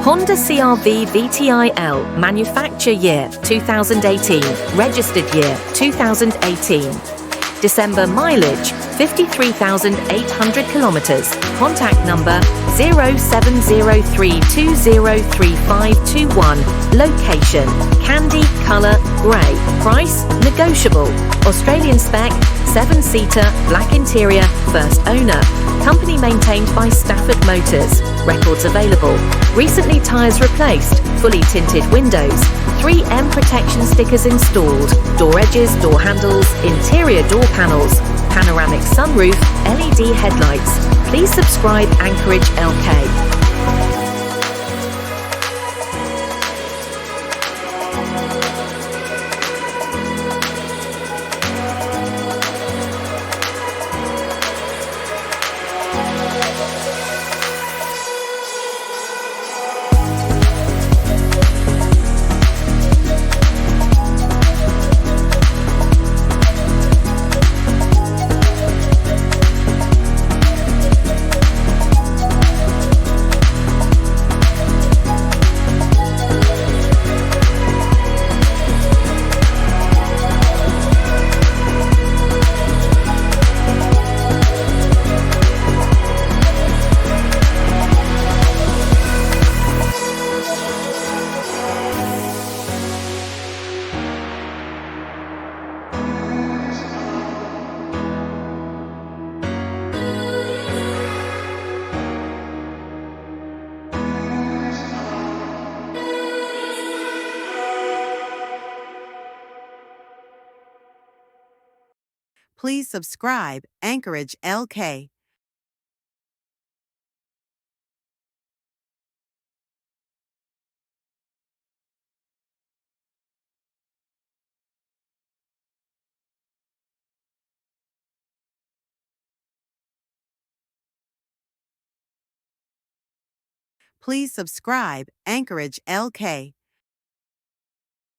Honda CRV VTI-L, manufacture year 2018, registered year 2018. December mileage 53,800 kilometers. Contact number 0703203521. Location Kandy, color grey. Price negotiable. Australian spec, 7-seater, black interior, first owner. Company maintained by Stafford Motors. Records available. Recently tyres replaced. Fully tinted windows. 3M protection stickers installed. Door edges, door handles, interior door panels. Panoramic sunroof, LED headlights. Please subscribe Anchorage LK. Please subscribe Anchorage LK. Please subscribe Anchorage LK.